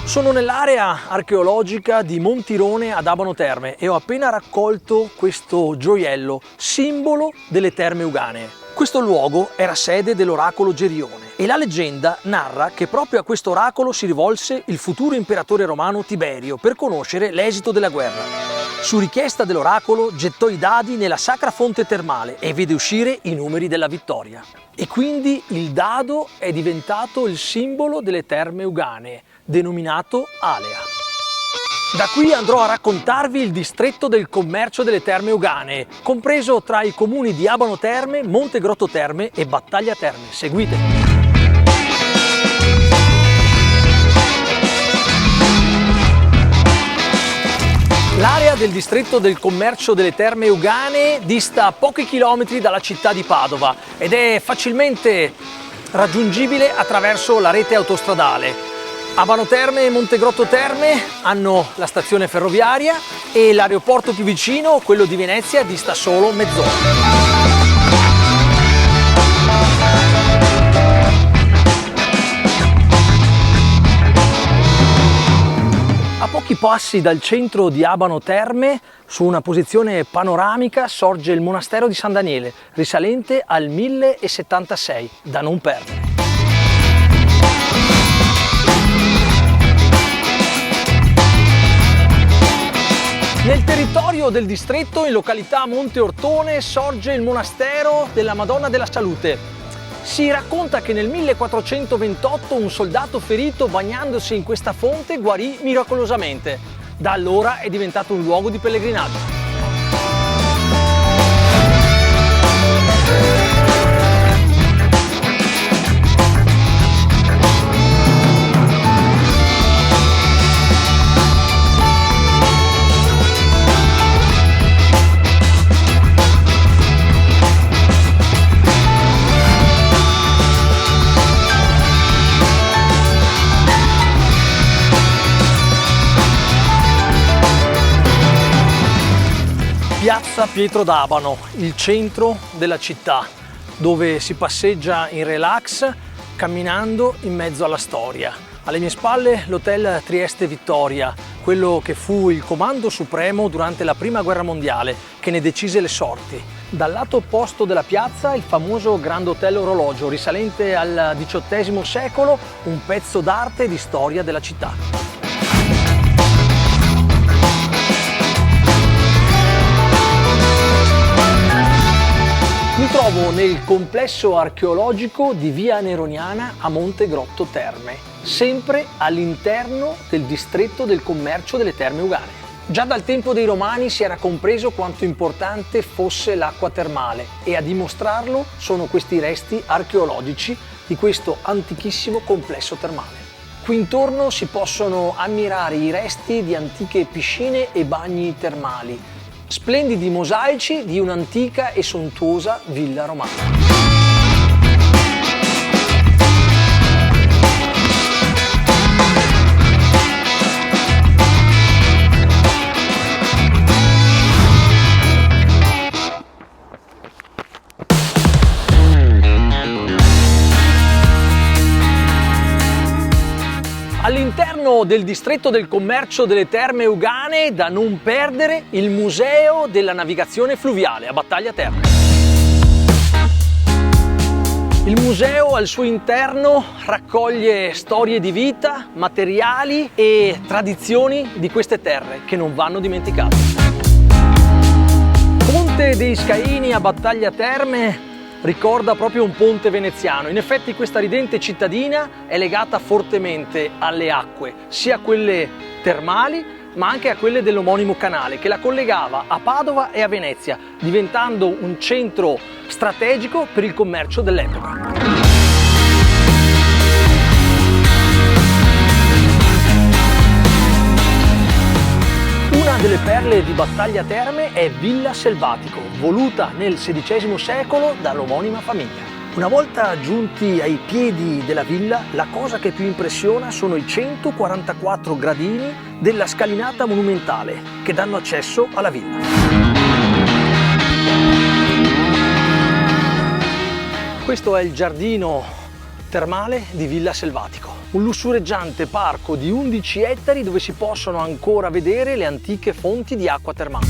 Sono nell'area archeologica di Montirone ad Abano Terme e ho appena raccolto questo gioiello, simbolo delle terme euganee. Questo luogo era sede dell'oracolo Gerione e la leggenda narra che proprio a questo oracolo si rivolse il futuro imperatore romano Tiberio per conoscere l'esito della guerra. Su richiesta dell'oracolo gettò i dadi nella sacra fonte termale e vede uscire i numeri della vittoria. E quindi il dado è diventato il simbolo delle terme euganee, denominato Alea. Da qui andrò a raccontarvi il distretto del commercio delle terme euganee, compreso tra i comuni di Abano Terme, Montegrotto Terme e Battaglia Terme. Seguitemi! L'area del distretto del commercio delle terme euganee dista a pochi chilometri dalla città di Padova ed è facilmente raggiungibile attraverso la rete autostradale. Abano Terme e Montegrotto Terme hanno la stazione ferroviaria e l'aeroporto più vicino, quello di Venezia, dista solo mezz'ora. A pochi passi dal centro di Abano Terme, su una posizione panoramica, sorge il monastero di San Daniele, risalente al 1076, da non perdere. Nel territorio del distretto, in località Monte Ortone, sorge il monastero della Madonna della Salute. Si racconta che nel 1428 un soldato ferito bagnandosi in questa fonte guarì miracolosamente. Da allora è diventato un luogo di pellegrinaggio. Piazza Pietro d'Abano, il centro della città, dove si passeggia in relax camminando in mezzo alla storia. Alle mie spalle l'hotel Trieste Vittoria, quello che fu il comando supremo durante la Prima Guerra Mondiale, che ne decise le sorti. Dal lato opposto della piazza il famoso Grand Hotel Orologio, risalente al XVIII secolo, un pezzo d'arte e di storia della città. Mi trovo nel complesso archeologico di Via Neroniana a Montegrotto Terme, sempre all'interno del distretto del commercio delle terme euganee. Già dal tempo dei Romani si era compreso quanto importante fosse l'acqua termale e a dimostrarlo sono questi resti archeologici di questo antichissimo complesso termale. Qui intorno si possono ammirare i resti di antiche piscine e bagni termali, splendidi mosaici di un'antica e sontuosa villa romana. All'interno del distretto del commercio delle terme euganee, da non perdere, il Museo della Navigazione Fluviale a Battaglia Terme. Il museo al suo interno raccoglie storie di vita, materiali e tradizioni di queste terre che non vanno dimenticate. Ponte dei Scaini a Battaglia Terme ricorda proprio un ponte veneziano. In effetti questa ridente cittadina è legata fortemente alle acque, sia quelle termali ma anche a quelle dell'omonimo canale che la collegava a Padova e a Venezia, diventando un centro strategico per il commercio dell'epoca. Una delle perle di Battaglia Terme è Villa Selvatico, voluta nel XVI secolo dall'omonima famiglia. Una volta giunti ai piedi della villa, la cosa che più impressiona sono i 144 gradini della scalinata monumentale che danno accesso alla villa. Questo è il giardino termale di Villa Selvatico, un lussureggiante parco di 11 ettari dove si possono ancora vedere le antiche fonti di acqua termale.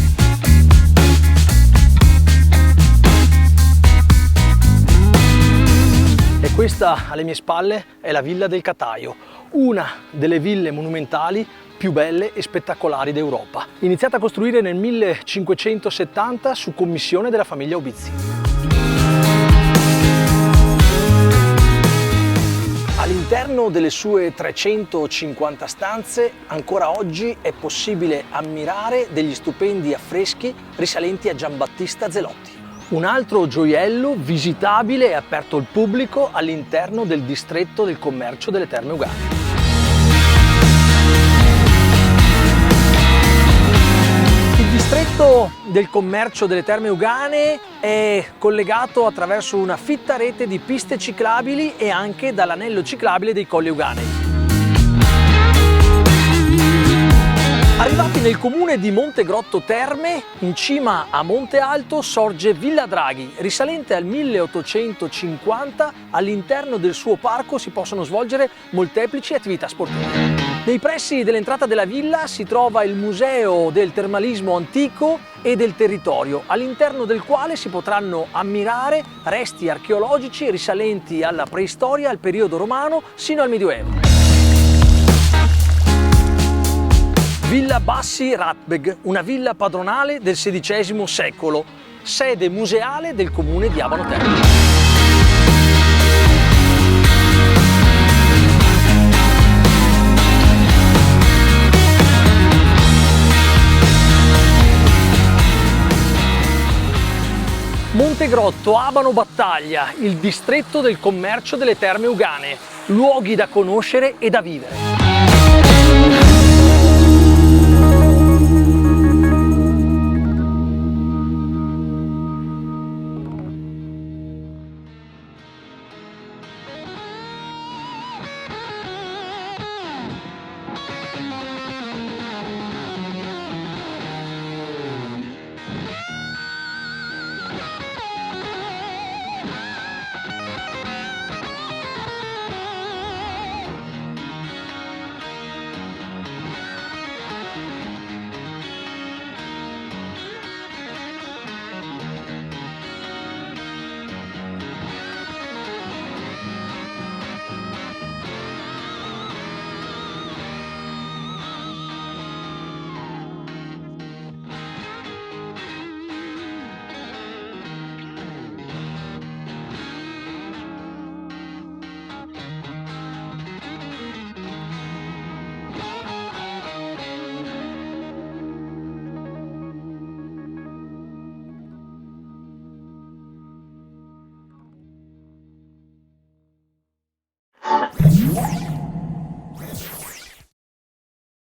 E questa alle mie spalle è la Villa del Cataio, una delle ville monumentali più belle e spettacolari d'Europa, iniziata a costruire nel 1570 su commissione della famiglia Obizi. All'interno delle sue 350 stanze ancora oggi è possibile ammirare degli stupendi affreschi risalenti a Giambattista Zelotti. Un altro gioiello visitabile e aperto al pubblico all'interno del distretto del commercio delle Terme Euganee. Il distretto del commercio delle Terme Euganee è collegato attraverso una fitta rete di piste ciclabili e anche dall'anello ciclabile dei Colli Euganei. Arrivati nel comune di Montegrotto Terme, in cima a Monte Alto sorge Villa Draghi, risalente al 1850. All'interno del suo parco si possono svolgere molteplici attività sportive. Nei pressi dell'entrata della villa si trova il Museo del Termalismo Antico e del Territorio, all'interno del quale si potranno ammirare resti archeologici risalenti alla preistoria, al periodo romano, sino al Medioevo. Villa Bassi Ratbeg, una villa padronale del XVI secolo, sede museale del comune di Abano Terme. Montegrotto, Abano Battaglia, il distretto del commercio delle Terme Euganee, luoghi da conoscere e da vivere.